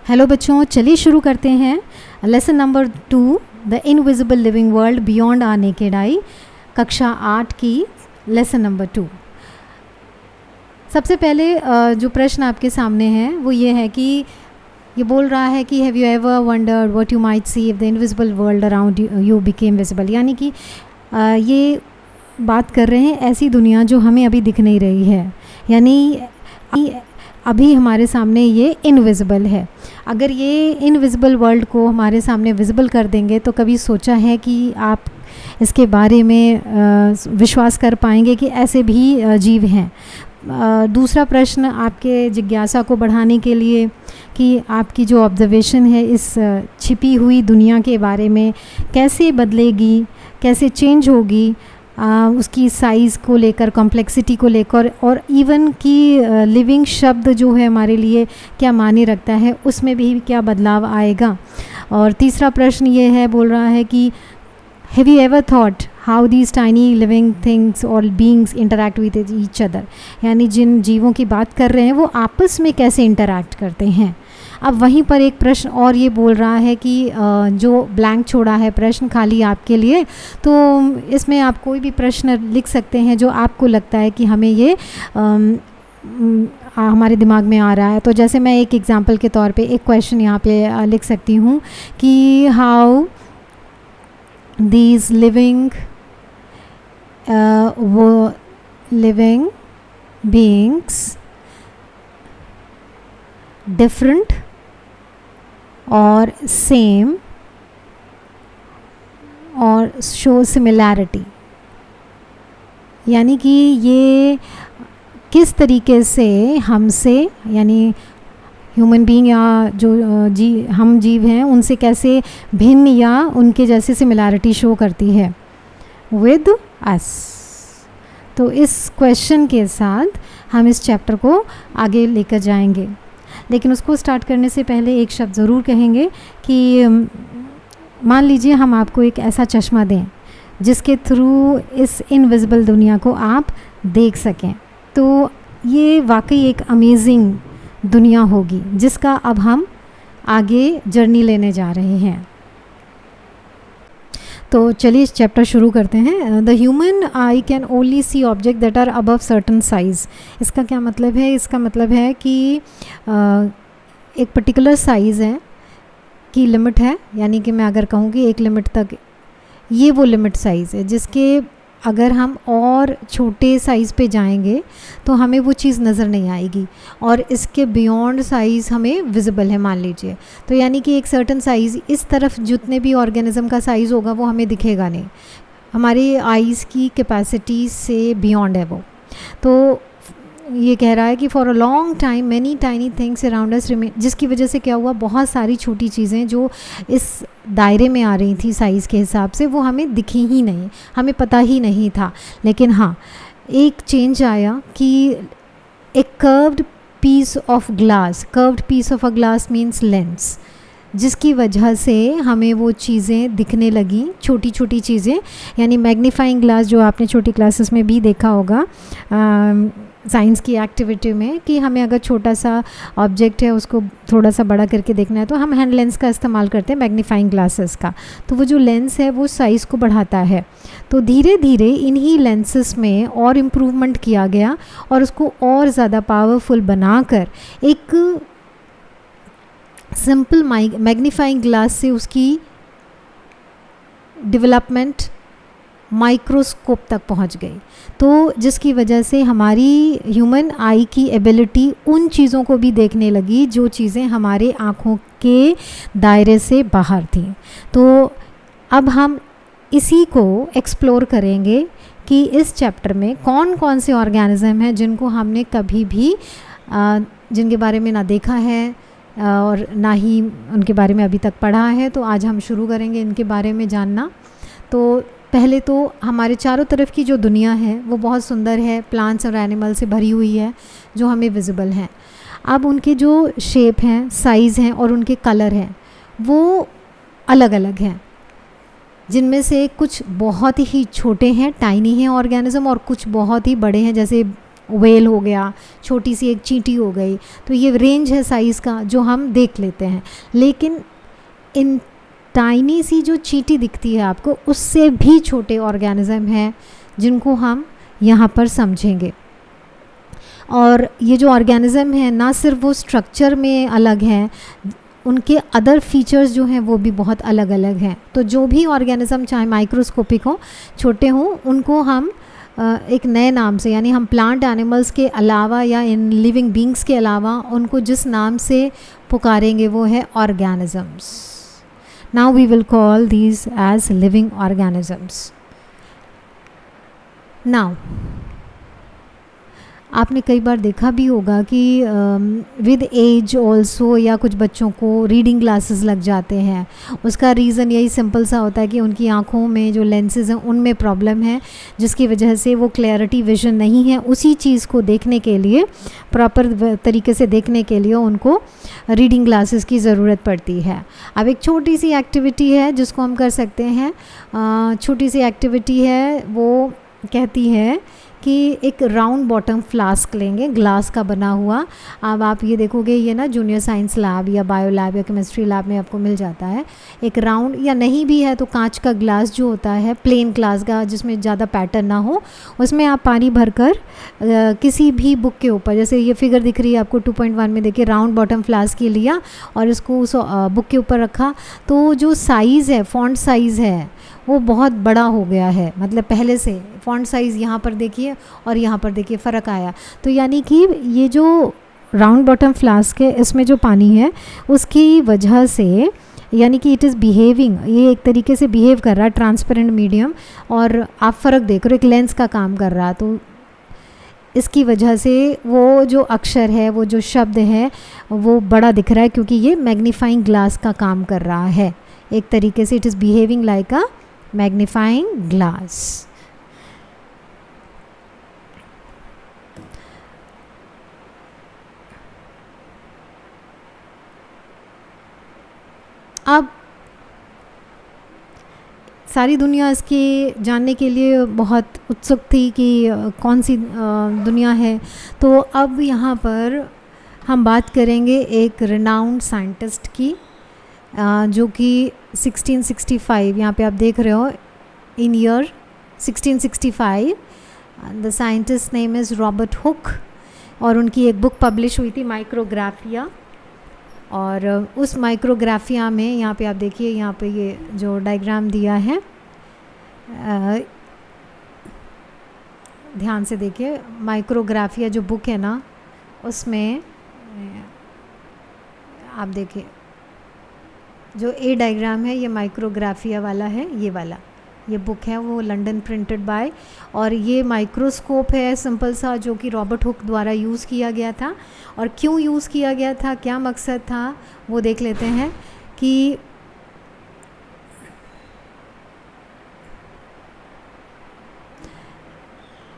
Hello बच्चों, चलिए शुरू करते हैं lesson number 2 the invisible living world beyond our naked eye, कक्षा 8 की लेसन नंबर 2। सबसे पहले जो प्रश्न आपके सामने है वो ये है कि ये बोल रहा है कि have you ever wondered what you might see if the invisible world around you became visible. यानी कि ये बात कर रहे हैं ऐसी दुनिया जो हमें अभी दिख नहीं रही है, यानी अभी हमारे सामने ये इनविजिबल है। अगर ये इनविजिबल वर्ल्ड को हमारे सामने विजिबल कर देंगे तो कभी सोचा है कि आप इसके बारे में विश्वास कर पाएंगे कि ऐसे भी जीव हैं। दूसरा प्रश्न आपके जिज्ञासा को बढ़ाने के लिए कि आपकी जो ऑब्जर्वेशन है इस छिपी हुई दुनिया के बारे में कैसे बदलेगी, कैसे चेंज होगी, उसकी साइज़ को लेकर, कॉम्प्लेक्सिटी को लेकर, और इवन कि लिविंग शब्द जो है हमारे लिए क्या मायने रखता है, उसमें भी क्या बदलाव आएगा। और तीसरा प्रश्न ये है, बोल रहा है कि have you ever thought how these tiny living things और beings interact with each other. यानी जिन जीवों की बात कर रहे हैं वो आपस में कैसे इंटरैक्ट करते हैं। अब वहीं पर एक प्रश्न और ये बोल रहा है कि जो ब्लैंक छोड़ा है प्रश्न खाली आपके लिए, तो इसमें आप कोई भी प्रश्न लिख सकते हैं जो आपको लगता है कि हमें ये हमारे दिमाग में आ रहा है। तो जैसे मैं एक एग्जांपल के तौर पे एक क्वेश्चन यहाँ पे लिख सकती हूँ कि how these living beings different और सेम और शो सिमिलैरिटी। यानी कि ये किस तरीके से हमसे, यानी ह्यूमन बीइंग या जो हम जीव हैं उनसे कैसे भिन्न या उनके जैसे सिमिलैरिटी शो करती है विद अस। तो इस क्वेश्चन के साथ हम इस चैप्टर को आगे लेकर जाएंगे, लेकिन उसको स्टार्ट करने से पहले एक शब्द ज़रूर कहेंगे कि मान लीजिए हम आपको एक ऐसा चश्मा दें जिसके थ्रू इस इनविजिबल दुनिया को आप देख सकें, तो ये वाकई एक अमेजिंग दुनिया होगी जिसका अब हम आगे जर्नी लेने जा रहे हैं। तो चलिए इस चैप्टर शुरू करते हैं। The human eye can only see object that are above certain size. इसका क्या मतलब है? इसका मतलब है कि एक पर्टिकुलर साइज़ है की लिमिट है, यानी कि मैं अगर कहूँ कि एक लिमिट तक, ये वो लिमिट साइज़ है जिसके अगर हम और छोटे साइज़ पे जाएंगे तो हमें वो चीज़ नज़र नहीं आएगी, और इसके बियॉन्ड साइज़ हमें विजिबल है मान लीजिए। तो यानी कि एक सर्टन साइज़, इस तरफ जितने भी ऑर्गेनिज्म का साइज़ होगा वो हमें दिखेगा नहीं, हमारी आइज़ की कैपेसिटी से बियॉन्ड है वो। तो ये कह रहा है कि for a long time many tiny things around us remain, जिसकी वजह से क्या हुआ, बहुत सारी छोटी चीज़ें जो इस दायरे में आ रही थी साइज़ के हिसाब से वो हमें दिखी ही नहीं, हमें पता ही नहीं था। लेकिन हाँ, एक चेंज आया कि एक curved piece of a glass means lens, जिसकी वजह से हमें वो चीज़ें दिखने लगी, छोटी छोटी चीज़ें। यानी मैग्नीफाइंग ग्लास जो आपने छोटी क्लासेस में भी देखा होगा साइंस की एक्टिविटी में, कि हमें अगर छोटा सा ऑब्जेक्ट है उसको थोड़ा सा बड़ा करके देखना है तो हम हैंड लेंस का इस्तेमाल करते हैं, मैग्नीफाइंग ग्लासेस का। तो वो जो लेंस है वो साइज़ को बढ़ाता है। तो धीरे धीरे इन्हीं लेंसेस में और इम्प्रूवमेंट किया गया और उसको और ज़्यादा पावरफुल बनाकर एक सिंपल मैग्नीफाइंग ग्लास से उसकी डेवलपमेंट माइक्रोस्कोप तक पहुंच गई। तो जिसकी वजह से हमारी ह्यूमन आई की एबिलिटी उन चीज़ों को भी देखने लगी जो चीज़ें हमारे आँखों के दायरे से बाहर थी। तो अब हम इसी को एक्सप्लोर करेंगे कि इस चैप्टर में कौन कौन से ऑर्गेनिज्म हैं जिनको हमने कभी भी जिनके बारे में ना देखा है और ना ही उनके बारे में अभी तक पढ़ा है। तो आज हम शुरू करेंगे इनके बारे में जानना। तो पहले तो हमारे चारों तरफ की जो दुनिया है वो बहुत सुंदर है, प्लांट्स और एनिमल से भरी हुई है जो हमें विजिबल हैं। अब उनके जो शेप हैं, साइज़ हैं और उनके कलर हैं वो अलग अलग हैं, जिनमें से कुछ बहुत ही छोटे हैं, टाइनी हैं ऑर्गेनिज्म, और कुछ बहुत ही बड़े हैं, जैसे व्हेल हो गया, छोटी सी एक चींटी हो गई, तो ये रेंज है साइज़ का जो हम देख लेते हैं। लेकिन इन टाइनी सी जो चींटी दिखती है आपको, उससे भी छोटे ऑर्गेनिज्म हैं जिनको हम यहाँ पर समझेंगे। और ये जो ऑर्गेनिज्म है ना सिर्फ वो स्ट्रक्चर में अलग हैं, उनके अदर फीचर्स जो हैं वो भी बहुत अलग अलग हैं। तो जो भी ऑर्गेनिज्म चाहे माइक्रोस्कोपिक हो, छोटे हों, उनको हम एक नए नाम से, यानी हम प्लांट एनिमल्स के अलावा या इन लिविंग बींग्स के अलावा उनको जिस नाम से पुकारेंगे वो है organisms. Now we will call these as living organisms. Now आपने कई बार देखा भी होगा कि विद एज ऑल्सो या कुछ बच्चों को रीडिंग ग्लासेस लग जाते हैं। उसका रीज़न यही सिंपल सा होता है कि उनकी आँखों में जो लेंसेज हैं उनमें प्रॉब्लम है, जिसकी वजह से वो क्लैरिटी विजन नहीं है। उसी चीज़ को देखने के लिए, प्रॉपर तरीके से देखने के लिए उनको रीडिंग ग्लासेस की ज़रूरत पड़ती है। अब एक छोटी सी एक्टिविटी है जिसको हम कर सकते हैं। छोटी सी एक्टिविटी है, वो कहती है कि एक राउंड बॉटम फ्लास्क लेंगे, ग्लास का बना हुआ। अब आप ये देखोगे, ये ना जूनियर साइंस लैब या बायो लैब या केमिस्ट्री लैब में आपको मिल जाता है। एक राउंड, या नहीं भी है तो कांच का ग्लास जो होता है, प्लेन ग्लास का, जिसमें ज़्यादा पैटर्न ना हो, उसमें आप पानी भरकर किसी भी बुक के ऊपर, जैसे ये फिगर दिख रही है आपको 2.1 में, देखिए राउंड बॉटम फ्लास्क ही लिया और इसको उस बुक के ऊपर रखा, तो जो साइज़ है, फॉन्ट साइज़ है, वो बहुत बड़ा हो गया है। मतलब पहले से फॉन्ट साइज़ यहाँ पर देखिए और यहाँ पर देखिए फ़र्क आया। तो यानी कि ये जो राउंड बॉटम फ्लास्क है, इसमें जो पानी है उसकी वजह से, यानी कि इट इज़ बिहेविंग, ये एक तरीके से बिहेव कर रहा है, ट्रांसपेरेंट मीडियम, और आप फ़र्क देख रहे हो, एक लेंस का काम कर रहा है। तो इसकी वजह से वो जो अक्षर है, वो जो शब्द है, वो बड़ा दिख रहा है, क्योंकि ये मैग्नीफाइंग ग्लास का काम कर रहा है। एक तरीके से it is behaving like a magnifying glass. अब सारी दुनिया इसके जानने के लिए बहुत उत्सुक थी कि कौन सी दुनिया है। तो अब यहाँ पर हम बात करेंगे एक रिनाउंड साइंटिस्ट की, जो कि 1665, यहाँ पे आप देख रहे हो, in year 1665 the scientist name is Robert Hooke, और उनकी एक बुक पब्लिश हुई थी, माइक्रोग्राफिया। और उस माइक्रोग्राफिया में, यहाँ पे आप देखिए, यहाँ पे ये जो डायग्राम दिया है, ध्यान से देखिए, माइक्रोग्राफिया जो बुक है ना, उसमें आप देखिए जो ए डायग्राम है, ये माइक्रोग्राफिया वाला है, ये वाला, ये बुक है, वो लंदन प्रिंटेड बाय। और ये माइक्रोस्कोप है सिंपल सा, जो कि रॉबर्ट हुक द्वारा यूज़ किया गया था। और क्यों यूज़ किया गया था, क्या मकसद था, वो देख लेते हैं। कि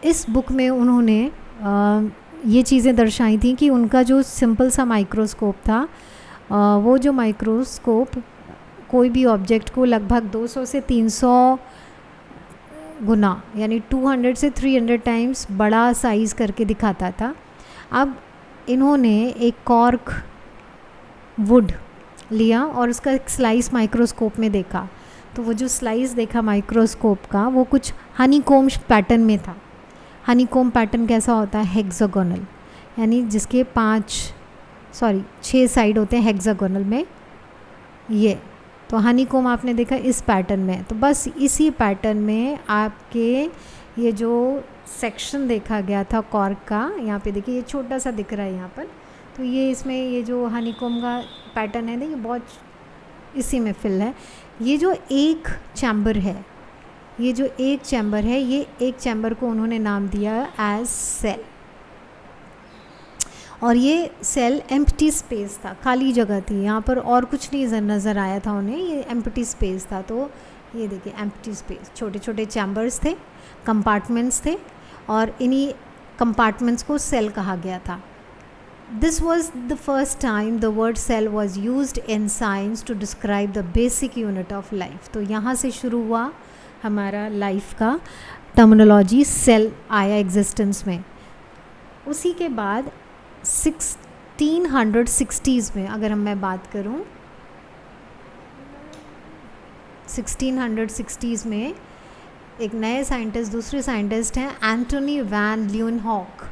इस बुक में उन्होंने ये चीज़ें दर्शाई थी कि उनका जो सिंपल सा माइक्रोस्कोप था, वो जो माइक्रोस्कोप कोई भी ऑब्जेक्ट को लगभग 200 से 300 गुना, यानी 200 से 300 टाइम्स बड़ा साइज़ करके दिखाता था। अब इन्होंने एक कॉर्क वुड लिया और उसका एक स्लाइस माइक्रोस्कोप में देखा। तो वो जो स्लाइस देखा माइक्रोस्कोप का, वो कुछ हनीकॉम्ब पैटर्न में था। हनीकॉम्ब पैटर्न कैसा होता है, हेक्सागोनल, यानी जिसके 6 साइड होते हैं हेक्सागोनल में। ये तो हनीकॉम्ब आपने देखा इस पैटर्न में। तो बस इसी पैटर्न में आपके ये जो सेक्शन देखा गया था कॉर्क का, यहाँ पे देखिए, ये छोटा सा दिख रहा है यहाँ पर। तो ये इसमें ये जो हनीकॉम्ब का पैटर्न है ना, ये बहुत इसी में फिल है। ये जो एक चैम्बर है, ये जो एक चैम्बर है, ये एक चैम्बर को उन्होंने नाम दिया एज सेल। और ये सेल एम्प्टी स्पेस था, खाली जगह थी यहाँ पर, और कुछ नहीं नज़र आया था उन्हें, ये एम्प्टी स्पेस था। तो ये देखिए एम्प्टी स्पेस, छोटे छोटे चैम्बर्स थे, कंपार्टमेंट्स थे, और इन्हीं कंपार्टमेंट्स को सेल कहा गया था। This was the first time the word cell was used in science to describe the basic unit of life. तो यहाँ से शुरू हुआ हमारा लाइफ का टर्मिनोलॉजी, सेल आया एग्जिस्टेंस में। उसी के बाद 1660s में अगर मैं बात करूं, 1660s में एक नए साइंटिस्ट, दूसरे साइंटिस्ट हैं एंटोनी वैन ल्यूनहॉक,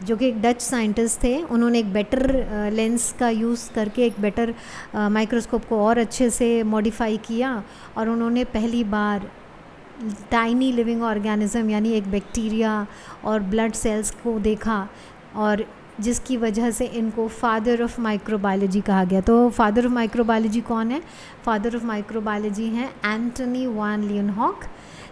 जो कि एक डच साइंटिस्ट थे। उन्होंने एक बेटर लेंस का यूज़ करके एक बेटर माइक्रोस्कोप को और अच्छे से मॉडिफाई किया, और उन्होंने पहली बार टाइनी लिविंग ऑर्गेनिज्म यानी एक बैक्टीरिया और ब्लड सेल्स को देखा, और जिसकी वजह से इनको फादर ऑफ माइक्रोबायोलॉजी कहा गया। तो फादर ऑफ माइक्रोबायोलॉजी कौन है? फादर ऑफ माइक्रोबायोलॉजी हैं एंटोनी वैन ल्यूनहॉक,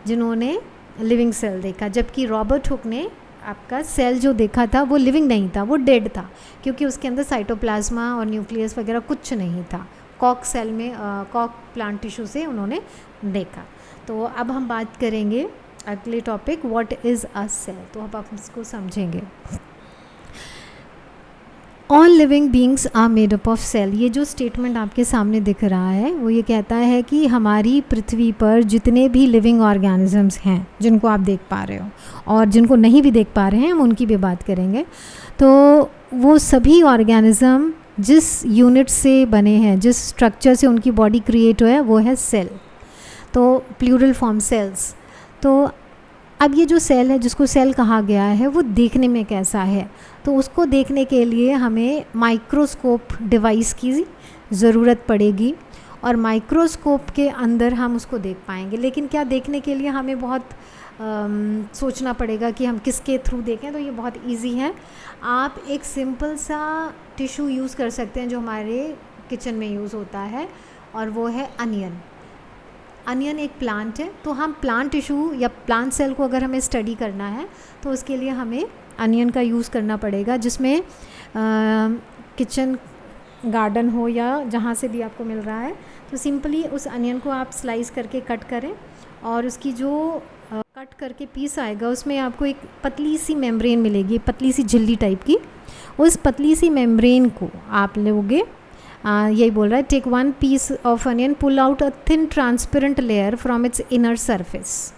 जिन्होंने लिविंग सेल देखा, जबकि रॉबर्ट हुक ने आपका सेल जो देखा था वो लिविंग नहीं था, वो डेड था, क्योंकि उसके अंदर साइटोप्लाज्मा और न्यूक्लियस वगैरह कुछ नहीं था। कॉक सेल में कॉक प्लांट टिश्यू से उन्होंने देखा। तो अब हम बात करेंगे अगले topic, what is a cell. तो अब आप इसको समझेंगे। All living beings are made up of cell. ये जो स्टेटमेंट आपके सामने दिख रहा है वो ये कहता है कि हमारी पृथ्वी पर जितने भी लिविंग ऑर्गेनिजम्स हैं, जिनको आप देख पा रहे हो और जिनको नहीं भी देख पा रहे हैं, हम उनकी भी बात करेंगे। तो वो सभी ऑर्गेनिज्म जिस यूनिट से बने हैं, जिस स्ट्रक्चर से उनकी बॉडी क्रिएट हुआ है, वो है सेल। तो प्लूरल फॉर्म सेल्स। तो अब ये जो सेल है, जिसको सेल कहा गया है, वो देखने में कैसा है? तो उसको देखने के लिए हमें माइक्रोस्कोप डिवाइस की ज़रूरत पड़ेगी, और माइक्रोस्कोप के अंदर हम उसको देख पाएंगे। लेकिन क्या देखने के लिए हमें बहुत सोचना पड़ेगा कि हम किसके थ्रू देखें। तो ये बहुत इजी है। आप एक सिंपल सा टिश्यू यूज़ कर सकते हैं जो हमारे किचन में यूज़ होता है, और वो है अनियन। अनियन एक प्लांट है। तो हम प्लांट टिश्यू या प्लांट सेल को अगर हमें स्टडी करना है तो उसके लिए हमें अनियन का यूज़ करना पड़ेगा, जिसमें किचन गार्डन हो या जहाँ से भी आपको मिल रहा है, तो सिंपली उस अनियन को आप स्लाइस करके कट करें, और उसकी जो कट करके पीस आएगा उसमें आपको एक पतली सी मेम्ब्रेन मिलेगी, पतली सी झिल्ली टाइप की। उस पतली सी मेम्ब्रेन को आप लोगे, यही बोल रहा है, take one piece of onion, pull out a thin transparent layer from its inner surface.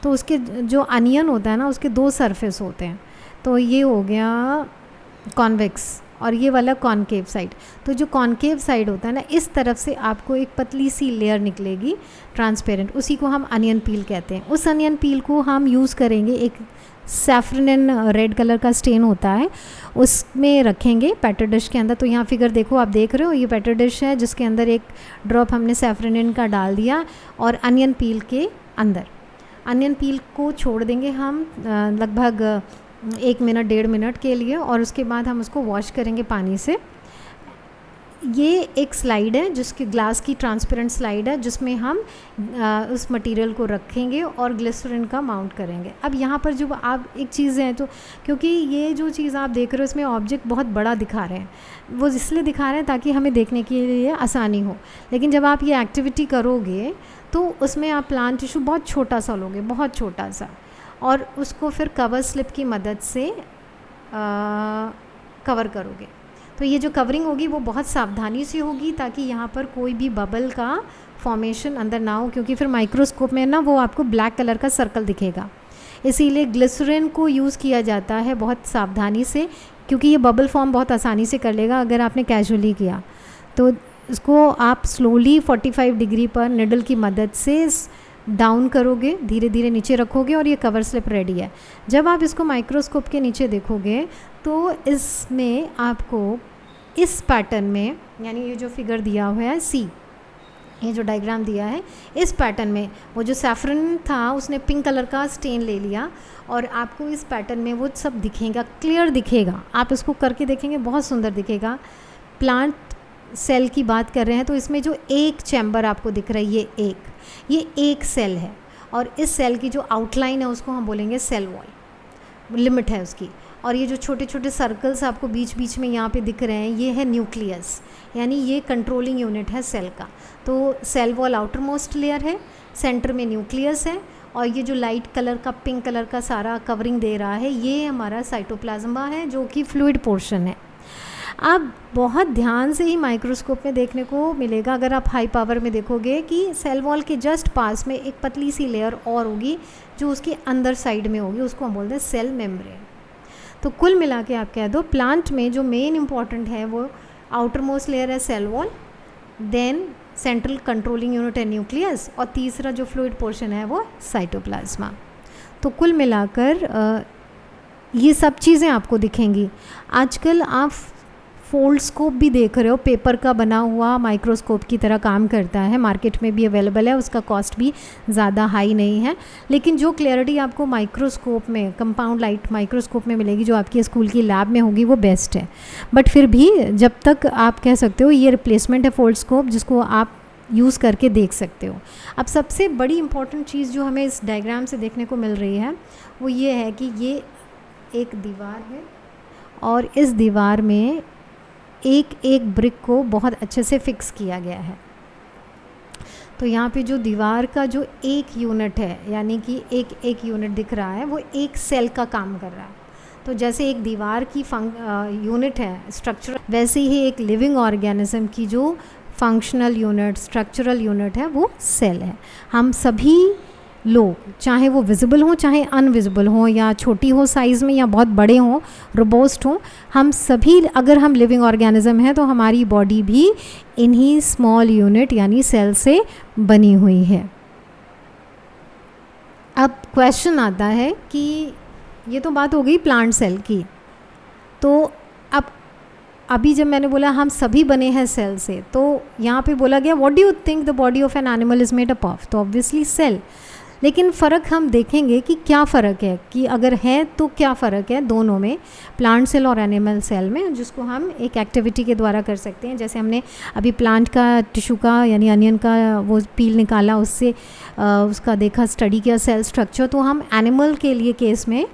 तो उसके जो अनियन होता है ना, उसके दो सरफेस होते हैं। तो ये हो गया कॉन्वेक्स और ये वाला कॉनकेव साइड। तो जो कॉनकेव साइड होता है ना, इस तरफ से आपको एक पतली सी लेयर निकलेगी ट्रांसपेरेंट, उसी को हम अनियन पील कहते हैं। उस अनियन पील को हम यूज़ करेंगे, एक सैफरन रेड कलर का स्टेन होता है, उसमें रखेंगे पैटर डिश के अंदर। तो यहाँ फिगर देखो, आप देख रहे हो, ये पैटर डिश है जिसके अंदर एक ड्रॉप हमने सैफरन का डाल दिया, और अनियन पील के अंदर अनियन पील को छोड़ देंगे हम लगभग 1 मिनट 1.5 मिनट के लिए, और उसके बाद हम उसको वॉश करेंगे पानी से। ये एक स्लाइड है, जिसकी ग्लास की ट्रांसपेरेंट स्लाइड है, जिसमें हम उस मटेरियल को रखेंगे और ग्लिसरीन का माउंट करेंगे। अब यहाँ पर जो आप एक चीज़ है, तो क्योंकि ये जो चीज़ आप देख रहे हो इसमें ऑब्जेक्ट बहुत बड़ा दिखा रहे हैं, वो इसलिए दिखा रहे हैं ताकि हमें देखने के लिए आसानी हो। लेकिन जब आप ये एक्टिविटी करोगे तो उसमें आप प्लांट टिश्यू बहुत छोटा सा लोगे, बहुत छोटा सा, और उसको फिर कवर स्लिप की मदद से कवर करोगे। तो ये जो कवरिंग होगी वो बहुत सावधानी से होगी, ताकि यहाँ पर कोई भी बबल का फॉर्मेशन अंदर ना हो, क्योंकि फिर माइक्रोस्कोप में ना वो आपको ब्लैक कलर का सर्कल दिखेगा। इसीलिए ग्लिसरीन को यूज़ किया जाता है बहुत सावधानी से, क्योंकि ये बबल फॉर्म बहुत आसानी से कर लेगा अगर आपने कैजुअली किया। तो इसको आप स्लोली 45 डिग्री पर निडल की मदद से डाउन करोगे, धीरे धीरे नीचे रखोगे, और ये कवर स्लिप रेडी है। जब आप इसको माइक्रोस्कोप के नीचे देखोगे तो इसमें आपको इस पैटर्न में, यानी ये जो फिगर दिया हुआ है सी, ये जो डायग्राम दिया है, इस पैटर्न में वो जो सैफरन था उसने पिंक कलर का स्टेन ले लिया, और आपको इस पैटर्न में वो सब दिखेगा, क्लियर दिखेगा। आप इसको करके देखेंगे, बहुत सुंदर दिखेगा। प्लांट सेल की बात कर रहे हैं तो इसमें जो एक चैम्बर आपको दिख रहा है, ये एक सेल है, और इस सेल की जो आउटलाइन है उसको हम बोलेंगे सेल वॉल, लिमिट है उसकी। और ये जो छोटे छोटे सर्कल्स आपको बीच बीच में यहाँ पे दिख रहे हैं, ये है न्यूक्लियस, यानी ये कंट्रोलिंग यूनिट है सेल का। तो cell wall outer most layer है, सेंटर में न्यूक्लियस है, और ये जो लाइट कलर का पिंक कलर का सारा कवरिंग दे रहा है, ये हमारा साइटोप्लाज्मा है, जो कि फ्लूइड पोर्शन है। आप बहुत ध्यान से ही माइक्रोस्कोप में देखने को मिलेगा, अगर आप हाई पावर में देखोगे, कि सेल वॉल के जस्ट पास में एक पतली सी लेयर और होगी जो उसके अंदर साइड में होगी, उसको हम बोलते हैं सेल मेम्ब्रेन। तो कुल मिला के आप कह दो प्लांट में जो मेन इम्पॉर्टेंट है वो आउटर मोस्ट लेयर है cell wall, then central controlling unit है न्यूक्लियस, और तीसरा जो फ्लूइड पोर्शन है वो साइटोप्लाज्मा। तो कुल मिलाकर ये सब चीज़ें आपको दिखेंगी। आजकल आप फोल्डस्कोप भी देख रहे हो, पेपर का बना हुआ माइक्रोस्कोप की तरह काम करता है, मार्केट में भी अवेलेबल है, उसका कॉस्ट भी ज़्यादा हाई नहीं है, लेकिन जो क्लैरिटी आपको माइक्रोस्कोप में, कंपाउंड लाइट माइक्रोस्कोप में मिलेगी जो आपकी स्कूल की लैब में होगी वो बेस्ट है। बट फिर भी जब तक आप कह सकते हो ये रिप्लेसमेंट है फोल्डस्कोप जिसको आप यूज़ करके देख सकते हो। अब सबसे बड़ी इंपॉर्टेंट चीज़ जो हमें इस डायग्राम से देखने को मिल रही है वो ये है कि ये एक दीवार है और इस दीवार में एक एक ब्रिक को बहुत अच्छे से फिक्स किया गया है। तो यहाँ पे जो दीवार का जो एक यूनिट है, यानी कि एक एक यूनिट दिख रहा है, वो एक सेल का काम कर रहा है। तो जैसे एक दीवार की यूनिट है स्ट्रक्चरल, वैसे ही एक लिविंग ऑर्गेनिज्म की जो फंक्शनल यूनिट, स्ट्रक्चरल यूनिट है वो सेल है। हम सभी लोग, चाहे वो विजिबल हो चाहे अनविजिबल हो, या छोटी हो साइज़ में या बहुत बड़े हों, रोबोस्ट हों, हम सभी अगर हम लिविंग ऑर्गेनिज्म हैं तो हमारी बॉडी भी इन्हीं स्मॉल यूनिट यानी सेल से बनी हुई है। अब क्वेश्चन आता है कि ये तो बात हो गई प्लांट सेल की, तो अब अभी जब मैंने बोला हम सभी बने हैं सेल से, तो यहाँ पे बोला गया what do you think the body of an animal is made up of, तो ऑब्वियसली सेल। लेकिन फ़र्क हम देखेंगे कि क्या फ़र्क है, कि अगर है तो क्या फ़र्क है दोनों में, प्लांट सेल और एनिमल सेल में, जिसको हम एक एक्टिविटी के द्वारा कर सकते हैं। जैसे हमने अभी प्लांट का टिश्यू का यानी अनियन का वो पील निकाला, उससे उसका देखा, स्टडी किया सेल स्ट्रक्चर, तो हम एनिमल के लिए केस में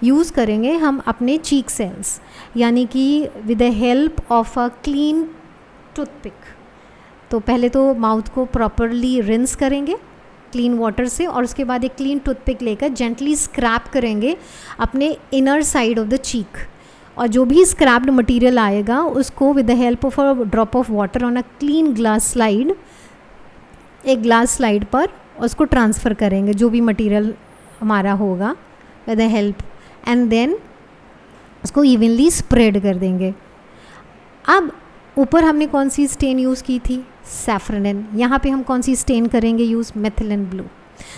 यूज़ करेंगे हम अपने चीक सेल्स, यानी कि with the help of a clean toothpick. तो पहले तो माउथ को प्रॉपरली रिंस करेंगे क्लीन वाटर से, और उसके बाद एक क्लीन टूथपिक लेकर जेंटली स्क्रैप करेंगे अपने इनर साइड ऑफ द चीक, और जो भी स्क्रैप्ड मटेरियल आएगा उसको with the help of a drop of water on a clean glass slide, एक ग्लास स्लाइड पर उसको ट्रांसफ़र करेंगे जो भी मटेरियल हमारा होगा with the help, and then उसको इवनली स्प्रेड कर देंगे। अब ऊपर हमने कौन सी स्टेन यूज़ की थी, सैफ्रनिन। यहाँ पे हम कौन सी स्टेन करेंगे यूज़, मेथिलिन ब्लू।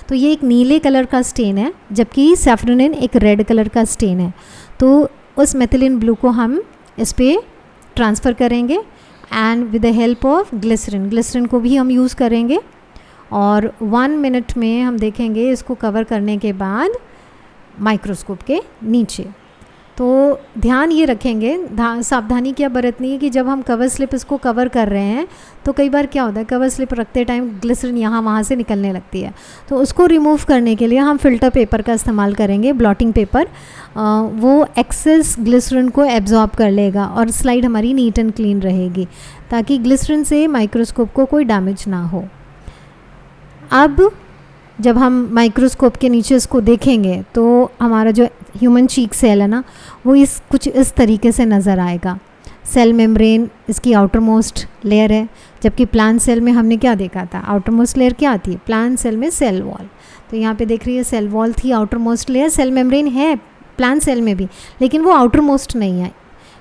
तो ये एक नीले कलर का स्टेन है, जबकि सैफ्रनिन एक रेड कलर का स्टेन है। तो उस मेथिलिन ब्लू को हम इस पर ट्रांसफ़र करेंगे, and with the help of glycerine, glycerine को भी हम यूज़ करेंगे, और 1 मिनट में हम देखेंगे इसको कवर करने के बाद माइक्रोस्कोप के नीचे। तो ध्यान ये रखेंगे, सावधानी क्या बरतनी है कि जब हम कवर स्लिप इसको कवर कर रहे हैं तो कई बार क्या होता है, कवर स्लिप रखते टाइम ग्लिसरीन यहाँ वहाँ से निकलने लगती है, तो उसको रिमूव करने के लिए हम फ़िल्टर पेपर का इस्तेमाल करेंगे, ब्लॉटिंग पेपर। वो एक्सेस ग्लिसरीन को एब्जॉर्ब कर लेगा और स्लाइड हमारी नीट एंड क्लीन रहेगी, ताकि ग्लिसरीन से माइक्रोस्कोप को कोई डैमेज ना हो। अब जब हम माइक्रोस्कोप के नीचे इसको देखेंगे तो हमारा जो ह्यूमन चीक सेल है ना, वो कुछ इस तरीके से नज़र आएगा। सेल मेम्ब्रेन इसकी आउटर मोस्ट लेयर है, जबकि प्लांट सेल में हमने क्या देखा था, आउटर मोस्ट लेयर क्या आती है, प्लांट सेल में सेल वॉल। तो यहाँ पे देख रही है सेल वॉल थी, outer most layer, cell membrane है प्लांट सेल में भी, लेकिन वो आउटर मोस्ट नहीं है,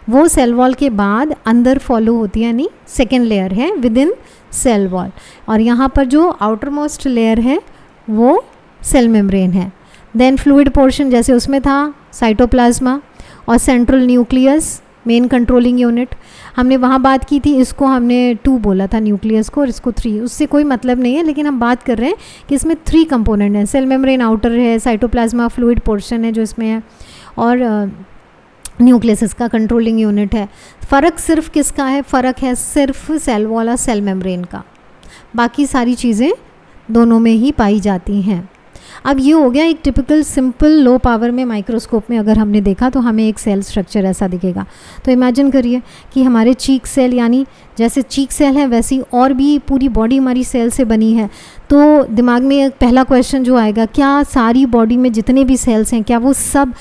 वो सेल वॉल के बाद अंदर फॉलो होती है, यानी सेकेंड लेयर है विद इन सेल वॉल। और यहाँ पर जो आउटर मोस्ट लेयर है वो सेल मेम्ब्रेन है। देन फ्लूइड पोर्शन जैसे उसमें था साइटोप्लाज्मा, और central nucleus main controlling unit, हमने वहाँ बात की थी, इसको हमने 2 बोला था न्यूक्लियस को, और इसको 3, उससे कोई मतलब नहीं है, लेकिन हम बात कर रहे हैं कि इसमें 3 कंपोनेंट हैं, सेल मेम्ब्रेन आउटर है, साइटोप्लाज्मा फ्लूइड पोर्शन है जो इसमें है, और न्यूक्लियस इसका कंट्रोलिंग यूनिट है। फ़र्क सिर्फ किसका है, फ़र्क है सिर्फ सेल वॉल और सेल मेम्ब्रेन का, बाकी सारी चीज़ें दोनों में ही पाई जाती हैं। अब ये हो गया एक टिपिकल सिंपल लो पावर में माइक्रोस्कोप में अगर हमने देखा तो हमें एक सेल स्ट्रक्चर ऐसा दिखेगा। तो इमेजिन करिए कि हमारे चीक सेल, यानी जैसे चीक सेल है वैसी और भी पूरी बॉडी हमारी सेल से बनी है। तो दिमाग में एक पहला क्वेश्चन जो आएगा, क्या सारी बॉडी में जितने भी सेल्स हैं क्या वो सब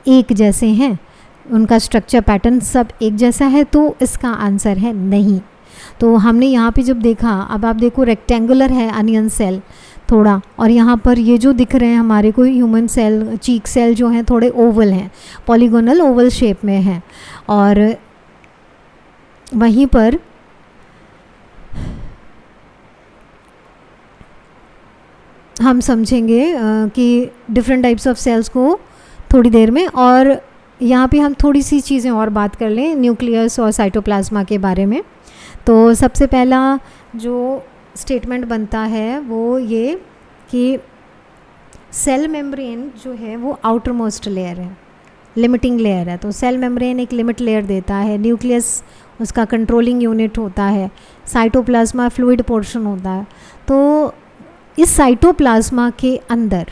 एक जैसे हैं, उनका स्ट्रक्चर पैटर्न सब एक जैसा है? तो इसका आंसर है नहीं। तो हमने यहाँ पे जब देखा, अब आप देखो रेक्टेंगुलर है अनियन सेल, थोड़ा, और यहाँ पर ये जो दिख रहे हैं हमारे को ह्यूमन सेल, चीक सेल जो हैं थोड़े ओवल हैं, पॉलीगोनल ओवल शेप में हैं। और वहीं पर हम समझेंगे कि डिफरेंट टाइप्स ऑफ सेल्स को थोड़ी देर में। और यहाँ पे हम थोड़ी सी चीज़ें और बात कर लें न्यूक्लियस और साइटोप्लाज्मा के बारे में। तो सबसे पहला जो स्टेटमेंट बनता है वो ये कि सेल मेम्ब्रेन जो है वो आउटर मोस्ट लेयर है, लिमिटिंग लेयर है। तो सेल मेम्ब्रेन एक लिमिट लेयर देता है, न्यूक्लियस उसका कंट्रोलिंग यूनिट होता है, साइटोप्लाज्मा फ्लूइड पोर्शन होता है। तो इस साइटोप्लाज्मा के अंदर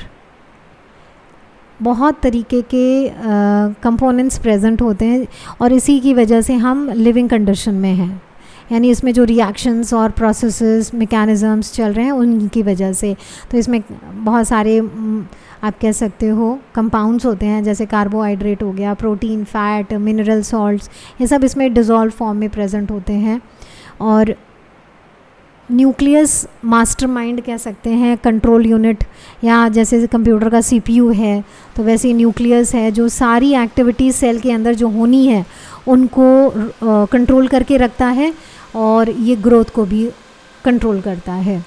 बहुत तरीके के कंपोनेंट्स प्रेजेंट होते हैं और इसी की वजह से हम लिविंग कंडीशन में हैं, यानी इसमें जो रिएक्शंस और प्रोसेसेस मैकेनिज़म्स चल रहे हैं उनकी वजह से। तो इसमें बहुत सारे आप कह सकते हो कंपाउंड्स होते हैं, जैसे कार्बोहाइड्रेट हो गया, प्रोटीन, फैट, मिनरल सॉल्ट्स, ये सब इसमें डिज़ोल्व फॉर्म में प्रेजेंट होते हैं। और न्यूक्लियस मास्टरमाइंड कह सकते हैं, कंट्रोल यूनिट, या जैसे कंप्यूटर का सीपीयू है तो वैसे ही न्यूक्लियस है जो सारी एक्टिविटीज़ सेल के अंदर जो होनी है उनको कंट्रोल करके रखता है और ये ग्रोथ को भी कंट्रोल करता है।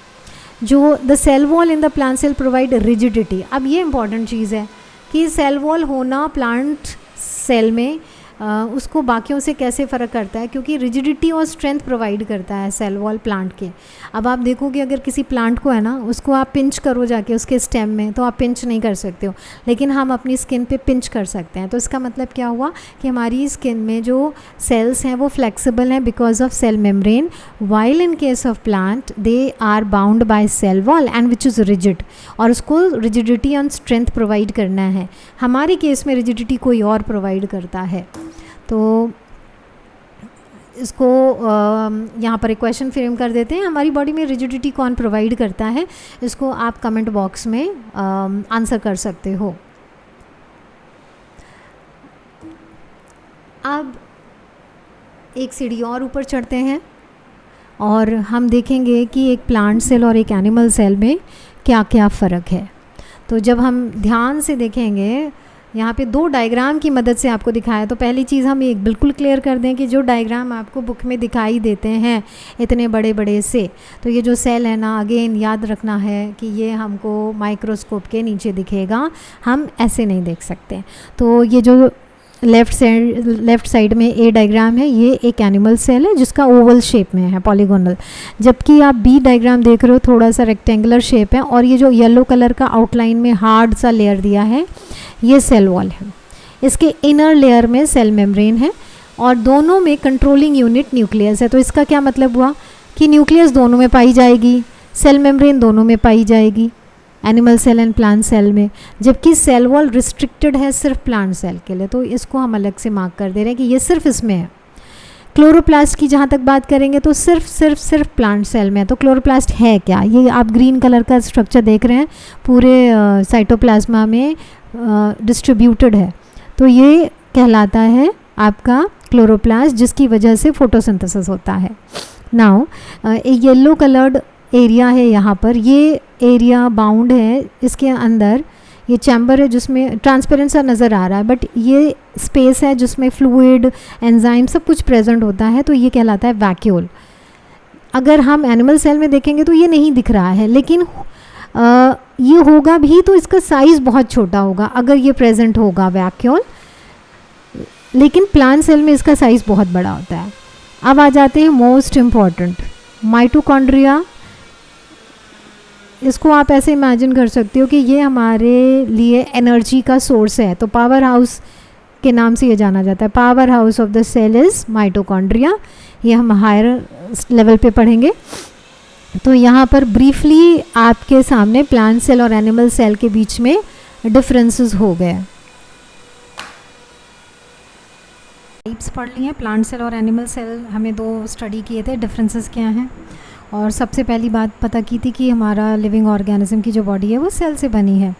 जो the cell wall in the plant cell provide rigidity. अब ये इंपॉर्टेंट चीज़ है कि सेल वॉल होना प्लांट सेल में उसको बाकियों से कैसे फ़र्क करता है, क्योंकि रिजिडिटी और स्ट्रेंथ प्रोवाइड करता है सेल वॉल प्लांट के। अब आप देखोगे अगर किसी प्लांट को है ना, उसको आप पिंच करो जाके उसके स्टेम में, तो आप पिंच नहीं कर सकते हो, लेकिन हम अपनी स्किन पे पिंच कर सकते हैं। तो इसका मतलब क्या हुआ कि हमारी स्किन में जो सेल्स हैं वो फ्लेक्सिबल हैं because of cell membrane, while in case of plant they are bound by cell wall and which is rigid, और उसको रिजिडिटी एंड स्ट्रेंथ प्रोवाइड करना है। हमारे केस में रिजिडिटी कोई और प्रोवाइड करता है। तो इसको यहाँ पर एक क्वेश्चन फ्रेम कर देते हैं, हमारी बॉडी में रिजिडिटी कौन प्रोवाइड करता है, इसको आप कमेंट बॉक्स में आंसर कर सकते हो। अब एक सीढ़ी और ऊपर चढ़ते हैं और हम देखेंगे कि एक प्लांट सेल और एक एनिमल सेल में क्या क्या फ़र्क है। तो जब हम ध्यान से देखेंगे, यहाँ पे दो डायग्राम की मदद से आपको दिखाया। तो पहली चीज़ हम एक बिल्कुल क्लियर कर दें कि जो डायग्राम आपको बुक में दिखाई देते हैं इतने बड़े बड़े से, तो ये जो सेल है ना, अगेन याद रखना है कि ये हमको माइक्रोस्कोप के नीचे दिखेगा, हम ऐसे नहीं देख सकते। तो ये जो लेफ़्ट साइड में ए डायग्राम है, ये एक एनिमल सेल है जिसका ओवल शेप में है, पॉलीगोनल, जबकि आप बी डायग्राम देख रहे हो थोड़ा सा रेक्टेंगुलर शेप है, और ये जो येलो कलर का आउटलाइन में हार्ड सा लेयर दिया है ये सेल वॉल है। इसके इनर लेयर में सेल मेम्ब्रेन है और दोनों में कंट्रोलिंग यूनिट न्यूक्लियस है। तो इसका क्या मतलब हुआ कि न्यूक्लियस दोनों में पाई जाएगी, सेल मेम्ब्रेन दोनों में पाई जाएगी, animal cell and plant cell में, जबकि सेल वॉल रिस्ट्रिक्टेड है सिर्फ प्लांट सेल के लिए। तो इसको हम अलग से मार्क कर दे रहे हैं कि ये सिर्फ इसमें है। क्लोरोप्लास्ट की जहाँ तक बात करेंगे तो सिर्फ प्लांट सेल में है। तो क्लोरोप्लास्ट है क्या, ये आप ग्रीन कलर का स्ट्रक्चर देख रहे हैं, पूरे साइटोप्लाज्मा में डिस्ट्रीब्यूटेड है। तो ये कहलाता है आपका क्लोरोप्लास्ट, जिसकी वजह से फोटोसिंथेसिस होता है। नाउ एक येलो कलर्ड एरिया है यहाँ पर, ये एरिया बाउंड है, इसके अंदर ये चैम्बर है जिसमें ट्रांसपेरेंट सा नज़र आ रहा है, बट ये स्पेस है जिसमें फ्लूइड, एंजाइम सब कुछ प्रेजेंट होता है, तो ये कहलाता है वैक्यूल। अगर हम एनिमल सेल में देखेंगे तो ये नहीं दिख रहा है, लेकिन ये होगा भी तो इसका साइज़ बहुत छोटा होगा अगर ये प्रेजेंट होगा वैक्यूल, लेकिन प्लांट सेल में इसका साइज़ बहुत बड़ा होता है। अब आ जाते हैं मोस्ट इम्पॉर्टेंट, माइटोकॉन्ड्रिया। इसको आप ऐसे इमेजिन कर सकते हो कि ये हमारे लिए एनर्जी का सोर्स है। तो पावर हाउस के नाम से ये जाना जाता है, power house of the cell is mitochondria. ये हम हायर लेवल पे पढ़ेंगे। तो यहाँ पर ब्रीफली आपके सामने प्लांट सेल और एनिमल सेल के बीच में डिफरेंसेस हो गए। टाइप्स पढ़ लिए, प्लांट सेल और एनिमल सेल हमें दो स्टडी किए थे, डिफरेंसेस क्या हैं। और सबसे पहली बात पता की थी कि हमारा लिविंग ऑर्गेनिज्म की जो बॉडी है वो सेल से बनी है।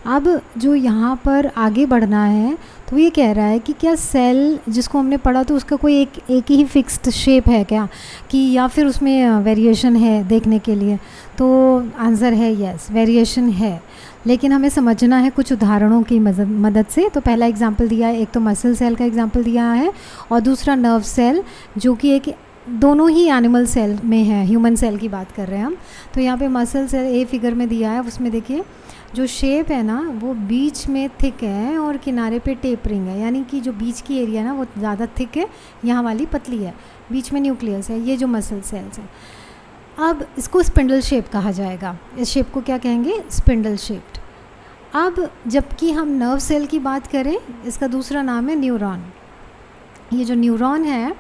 अब जो यहाँ पर आगे बढ़ना है तो ये कह रहा है कि क्या सेल जिसको हमने पढ़ा तो उसका कोई एक ही फिक्स्ड शेप है क्या, कि या फिर उसमें वेरिएशन है देखने के लिए। तो आंसर है यस, वेरिएशन है, लेकिन हमें समझना है कुछ उदाहरणों की मदद से। तो पहला एग्जाम्पल दिया है, एक तो मसल सेल का एग्जाम्पल दिया है और दूसरा नर्व सेल, जो कि एक दोनों ही एनिमल सेल में है, ह्यूमन सेल की बात कर रहे हैं हम। तो यहाँ पे मसल सेल ए फिगर में दिया है, उसमें देखिए जो शेप है ना वो बीच में थिक है और किनारे पे टेपरिंग है, यानी कि जो बीच की एरिया ना वो ज़्यादा थिक है, यहाँ वाली पतली है, बीच में न्यूक्लियस है, ये जो मसल सेल्स है। अब इसको स्पिंडल शेप कहा जाएगा, इस शेप को क्या कहेंगे, स्पिंडल शेप्ड। अब जबकि हम नर्व सेल की बात करें, इसका दूसरा नाम है न्यूरॉन। ये जो न्यूरॉन है,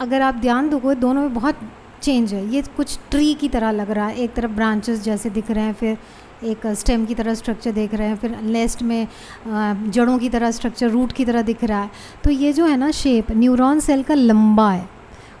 अगर आप ध्यान दोगे दोनों में बहुत चेंज है, ये कुछ ट्री की तरह लग रहा है, एक तरफ ब्रांचेस जैसे दिख रहे हैं, फिर एक स्टेम की तरह स्ट्रक्चर देख रहे हैं, फिर लेस्ट में जड़ों की तरह स्ट्रक्चर, रूट की तरह दिख रहा है। तो ये जो है ना शेप न्यूरॉन सेल का लंबा है,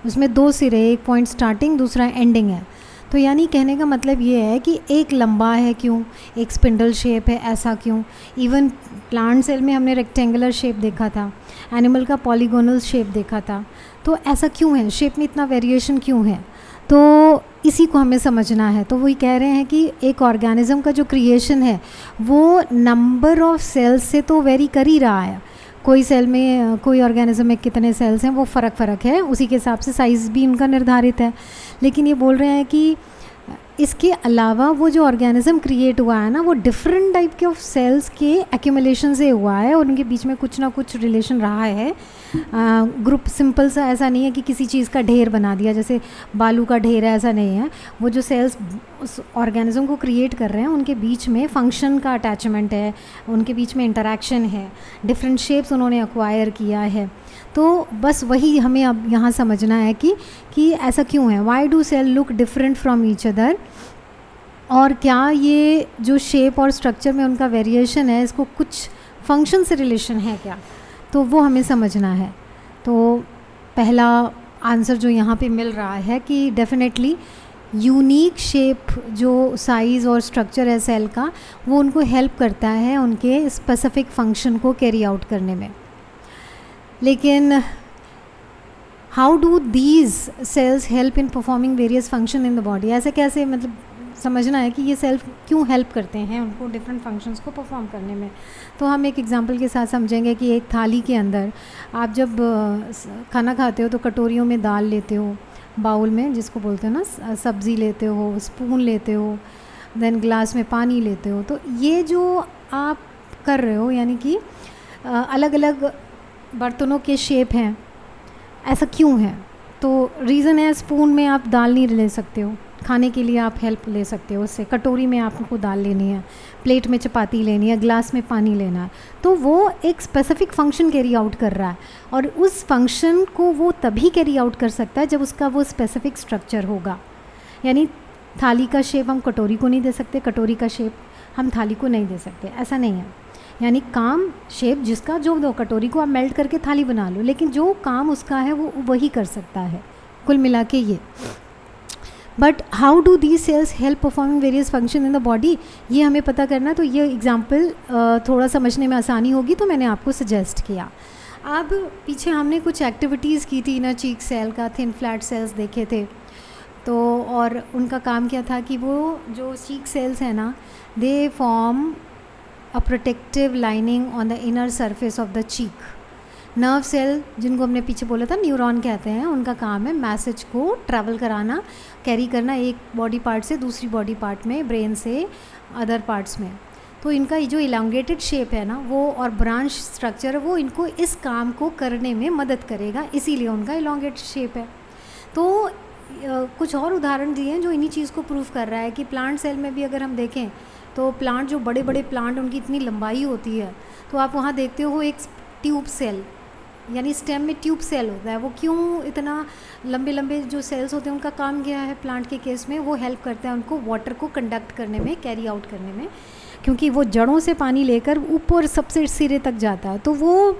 उसमें दो सिरे, एक पॉइंट स्टार्टिंग दूसरा एंडिंग है। तो यानी कहने का मतलब ये है कि एक लंबा है क्यों, एक स्पिंडल शेप है ऐसा क्यों। इवन प्लांट सेल में हमने रेक्टेंगुलर शेप देखा था, एनिमल का पॉलीगोनल शेप देखा था। तो ऐसा क्यों है, शेप में इतना वेरिएशन क्यों है, तो इसी को हमें समझना है। तो वही कह रहे हैं कि एक ऑर्गेनिज्म का जो क्रिएशन है वो नंबर ऑफ सेल्स से तो वेरी कर ही रहा है। कोई सेल में, कोई ऑर्गेनिज्म में कितने सेल्स हैं वो फ़र्क है, उसी के हिसाब से साइज़ भी उनका निर्धारित है। लेकिन ये बोल रहे हैं कि इसके अलावा वो जो ऑर्गेनिज्म क्रिएट हुआ है ना वो डिफरेंट टाइप के ऑफ सेल्स के एक्यूमुलेशन से हुआ है और उनके बीच में कुछ ना कुछ रिलेशन रहा है। ग्रुप सिंपल सा ऐसा नहीं है कि किसी चीज़ का ढेर बना दिया, जैसे बालू का ढेर है, ऐसा नहीं है। वो जो सेल्स उस ऑर्गेनिज्म को क्रिएट कर रहे हैं उनके बीच में फंक्शन का अटैचमेंट है, उनके बीच में इंटरेक्शन है, डिफरेंट शेप्स उन्होंने एक्वायर किया है। तो बस वही हमें अब यहाँ समझना है कि ऐसा क्यों है, why do cell look different from each other, और क्या ये जो शेप और स्ट्रक्चर में उनका वेरिएशन है इसको कुछ फंक्शन से रिलेशन है क्या, तो वो हमें समझना है। तो पहला आंसर जो यहाँ पे मिल रहा है कि डेफिनेटली यूनिक शेप जो साइज़ और स्ट्रक्चर है सेल का वो उनको हेल्प करता है उनके स्पेसिफिक फंक्शन को कैरी आउट करने में। लेकिन how do these cells help in performing various function in the body, ऐसे कैसे, मतलब समझना है कि ये सेल्स क्यों हेल्प करते हैं उनको डिफरेंट फंक्शंस को परफॉर्म करने में। तो हम एक एग्जांपल के साथ समझेंगे कि एक थाली के अंदर आप जब खाना खाते हो तो कटोरियों में दाल लेते हो, बाउल में जिसको बोलते हो ना सब्ज़ी लेते हो, स्पून लेते हो, देन ग्लास में पानी लेते हो। तो ये जो आप कर रहे हो यानी कि अलग अलग बर्तनों के शेप हैं, ऐसा क्यों है, तो रीज़न है स्पून में आप दाल नहीं ले सकते हो, खाने के लिए आप हेल्प ले सकते हो उससे, कटोरी में आपको दाल लेनी है, प्लेट में चपाती लेनी है, ग्लास में पानी लेना है, तो वो एक स्पेसिफिक फंक्शन कैरी आउट कर रहा है और उस फंक्शन को वो तभी कैरी आउट कर सकता है जब उसका वो स्पेसिफिक स्ट्रक्चर होगा। यानी थाली का शेप हम कटोरी को नहीं दे सकते, कटोरी का शेप हम थाली को नहीं दे सकते, ऐसा नहीं है। यानी काम शेप जिसका जो दो, कटोरी को आप मेल्ट करके थाली बना लो, लेकिन जो काम उसका है वो वही कर सकता है, कुल मिला के ये। But how do these cells help performing various function in the body, ये हमें पता करना। तो ये एग्जाम्पल थोड़ा समझने में आसानी होगी तो मैंने आपको सजेस्ट किया। अब पीछे हमने कुछ एक्टिविटीज़ की थी ना, चीक सेल का थिन फ्लैट सेल्स देखे थे, तो और उनका काम क्या था कि वो जो चीक सेल्स हैं ना, they form a protective lining on the inner surface of the cheek. Nerve cell जिनको हमने पीछे बोला था न्यूरॉन कहते हैं, उनका काम है मैसेज को ट्रैवल कराना, कैरी करना एक बॉडी पार्ट से दूसरी बॉडी पार्ट में, ब्रेन से अदर पार्ट्स में। तो इनका ये जो इलांगेटेड शेप है ना वो और ब्रांच स्ट्रक्चर वो इनको इस काम को करने में मदद करेगा, इसीलिए उनका इलांगेटेड शेप है। तो कुछ और उदाहरण दिए हैं जो इन्हीं चीज़ को प्रूव कर रहा है कि प्लांट सेल में भी अगर हम देखें तो प्लांट जो बड़े बड़े प्लांट उनकी इतनी लंबाई होती है, तो आप वहाँ देखते हो एक ट्यूब सेल यानी स्टेम में ट्यूब सेल होता है। वो क्यों इतना लंबे लंबे जो सेल्स होते हैं उनका काम क्या है प्लांट के केस में, वो हेल्प करता है उनको वाटर को कंडक्ट करने में, कैरी आउट करने में, क्योंकि वो जड़ों से पानी लेकर ऊपर सबसे सिरे तक जाता है। तो वो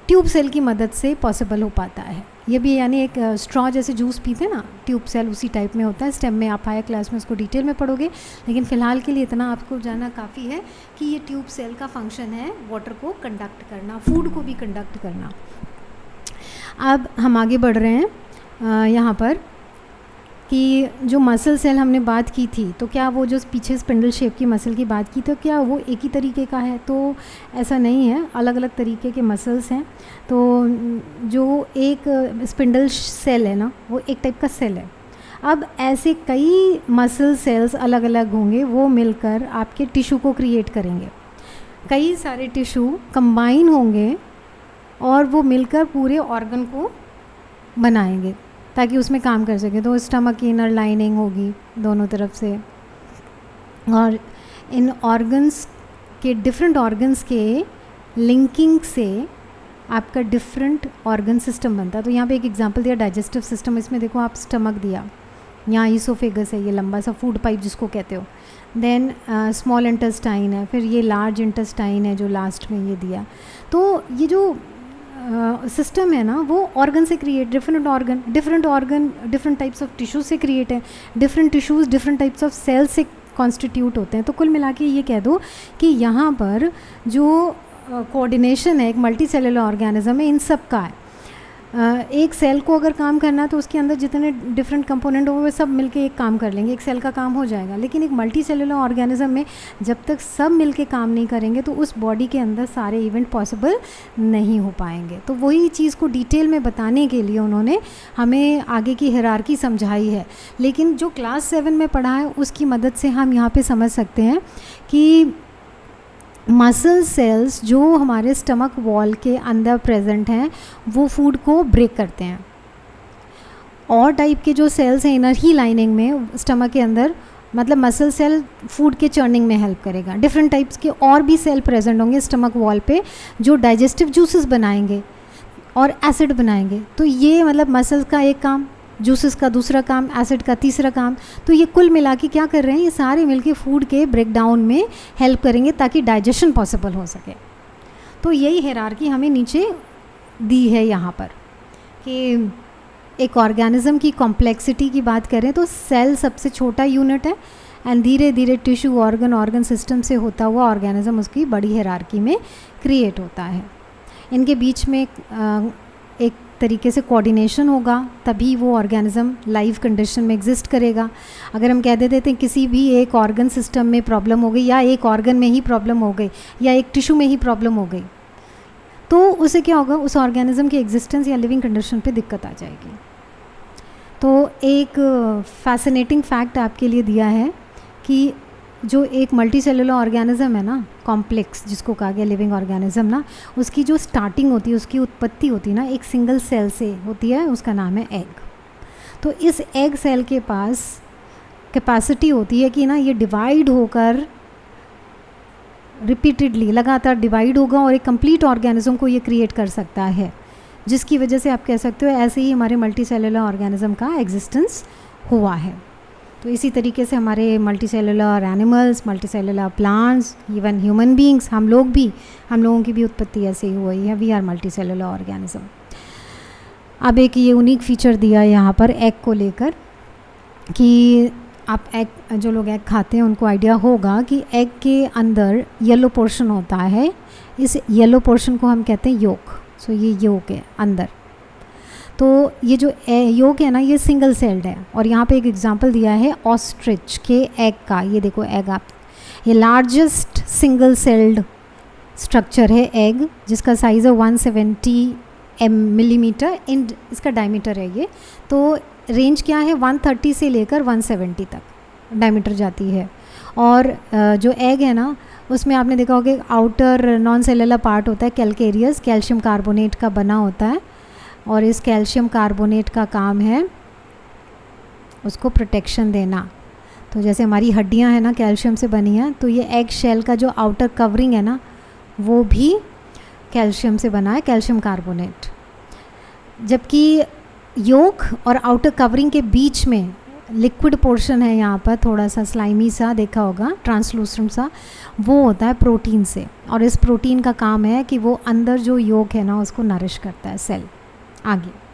ट्यूब सेल की मदद से पॉसिबल हो पाता है। ये भी यानी एक स्ट्रॉ जैसे जूस पीते हैं ना, ट्यूब सेल उसी टाइप में होता है। स्टेम में आप हायर क्लास में उसको डिटेल में पढ़ोगे, लेकिन फ़िलहाल के लिए इतना आपको जानना काफ़ी है कि ये ट्यूब सेल का फंक्शन है वाटर को कंडक्ट करना, फूड को भी कंडक्ट करना। अब हम आगे बढ़ रहे हैं यहाँ पर कि जो मसल सेल हमने बात की थी, तो क्या वो जो पीछे स्पिंडल शेप की मसल की बात की, तो क्या वो एक ही तरीके का है? तो ऐसा नहीं है, अलग अलग तरीके के मसल्स हैं। तो जो एक स्पिंडल सेल है ना, वो एक टाइप का सेल है। अब ऐसे कई मसल सेल्स अलग अलग होंगे, वो मिलकर आपके टिश्यू को क्रिएट करेंगे। कई सारे टिश्यू कंबाइन होंगे और वो मिलकर पूरे ऑर्गन को बनाएंगे ताकि उसमें काम कर सके। तो स्टमक की इनर लाइनिंग होगी दोनों तरफ से, और इन ऑर्गन्स के डिफरेंट ऑर्गन्स के लिंकिंग से आपका डिफरेंट ऑर्गन सिस्टम बनता है। तो यहाँ पे एक एग्जांपल दिया डाइजेस्टिव सिस्टम, इसमें देखो आप स्टमक दिया, यहाँ ईसोफेगस है, ये लंबा सा फूड पाइप जिसको कहते हो। देन स्मॉल इंटेस्टाइन है, फिर ये लार्ज इंटेस्टाइन है जो लास्ट में ये दिया। तो ये जो सिस्टम है ना, वो ऑर्गन से create, different organ different types of tissues से क्रिएट है। Different tissues different types of cells से कॉन्स्टिट्यूट होते हैं। तो कुल मिला के ये कह दो कि यहाँ पर जो कोऑर्डिनेशन है एक मल्टी सेलुलर ऑर्गेनिज्म में इन सब का है। एक सेल को अगर काम करना है तो उसके अंदर जितने डिफरेंट कंपोनेंट हो वो सब मिलके एक काम कर लेंगे, एक सेल का काम हो जाएगा। लेकिन एक मल्टी सेलुलर ऑर्गेनिज्म में जब तक सब मिलके काम नहीं करेंगे तो उस बॉडी के अंदर सारे इवेंट पॉसिबल नहीं हो पाएंगे। तो वही चीज़ को डिटेल में बताने के लिए उन्होंने हमें आगे की हायरार्की समझाई है। लेकिन जो क्लास 7 में पढ़ा है उसकी मदद से हम यहाँ पे समझ सकते हैं कि मसल सेल्स जो हमारे स्टमक वॉल के अंदर प्रेजेंट हैं वो फूड को ब्रेक करते हैं। और टाइप के जो सेल्स हैं इनर ही लाइनिंग में स्टमक के अंदर, मतलब मसल सेल फूड के चर्निंग में हेल्प करेगा। डिफरेंट टाइप्स के और भी सेल प्रेजेंट होंगे स्टमक वॉल पे जो डाइजेस्टिव जूसेस बनाएंगे और एसिड बनाएंगे। तो ये मतलब मसल्स का एक काम, जूसेस का दूसरा काम, एसिड का तीसरा काम। तो ये कुल मिला के क्या कर रहे हैं, ये सारे मिलके फूड के ब्रेकडाउन में हेल्प करेंगे ताकि डाइजेशन पॉसिबल हो सके। तो यही हायरार्की हमें नीचे दी है यहाँ पर कि एक ऑर्गेनिज्म की कॉम्प्लेक्सिटी की बात करें तो सेल सबसे छोटा यूनिट है एंड धीरे धीरे टिश्यू ऑर्गन सिस्टम से होता हुआ ऑर्गेनिज्म उसकी बड़ी हायरार्की में क्रिएट होता है। इनके बीच में एक तरीके से कोऑर्डिनेशन होगा तभी वो ऑर्गेनिज्म लाइव कंडीशन में एग्जिस्ट करेगा। अगर हम कह देते हैं किसी भी एक ऑर्गन सिस्टम में प्रॉब्लम हो गई या एक ऑर्गन में ही प्रॉब्लम हो गई या एक टिश्यू में ही प्रॉब्लम हो गई तो उससे क्या होगा, उस ऑर्गेनिज्म की एग्जिस्टेंस या लिविंग कंडीशन पे दिक्कत आ जाएगी। तो एक फैसिनेटिंग फैक्ट आपके लिए दिया है कि जो एक मल्टी सेलुलर ऑर्गेनिज्म है ना, कॉम्प्लेक्स जिसको कहा गया लिविंग ऑर्गेनिज्म ना, उसकी जो स्टार्टिंग होती है, उसकी उत्पत्ति होती है ना एक सिंगल सेल से होती है, उसका नाम है एग। तो इस एग सेल के पास कैपेसिटी होती है कि ना ये डिवाइड होकर रिपीटेडली लगातार डिवाइड होगा और एक कंप्लीट ऑर्गेनिज्म को ये क्रिएट कर सकता है, जिसकी वजह से आप कह सकते हो ऐसे ही हमारे मल्टी सेलुलर ऑर्गेनिज्म का एग्जिस्टेंस हुआ है। तो इसी तरीके से हमारे multi cellular animals, multi cellular plants, even human beings, हम लोगों की भी उत्पत्ति ऐसे ही हुई है। We are multi cellular organism. अब एक ये यूनिक फीचर दिया है यहाँ पर एग को लेकर कि आप एग, जो लोग एग खाते हैं उनको आइडिया होगा कि एग के अंदर येलो पोर्शन होता है। इस येलो पोर्शन को हम कहते हैं योक। सो ये योक है अंदर। तो ये जो योक है ना ये सिंगल सेल्ड है। और यहाँ पे एक एग्जांपल दिया है ऑस्ट्रिच के एग का। ये देखो एग, आप ये लार्जेस्ट सिंगल सेल्ड स्ट्रक्चर है एग, जिसका साइज़ है 170 मिलीमीटर इन इसका डायमीटर है ये। तो रेंज क्या है 130 से लेकर 170 तक डायमीटर जाती है। और जो एग है ना उसमें आपने देखा होगा आउटर नॉन सेलुलर पार्ट होता है कैल्केरियस, कैल्शियम कार्बोनेट का बना होता है। और इस कैल्शियम कार्बोनेट का काम है उसको प्रोटेक्शन देना। तो जैसे हमारी हड्डियां हैं ना कैल्शियम से बनी हैं, तो ये एग शेल का जो आउटर कवरिंग है ना वो भी कैल्शियम से बना है, कैल्शियम कार्बोनेट। जबकि योक और आउटर कवरिंग के बीच में लिक्विड पोर्शन है यहाँ पर, थोड़ा सा स्लाइमी सा देखा होगा, ट्रांसलूसेंट सा, वो होता है प्रोटीन से। और इस प्रोटीन का काम है कि वो अंदर जो योक है ना उसको नरिश करता है सेल। आगे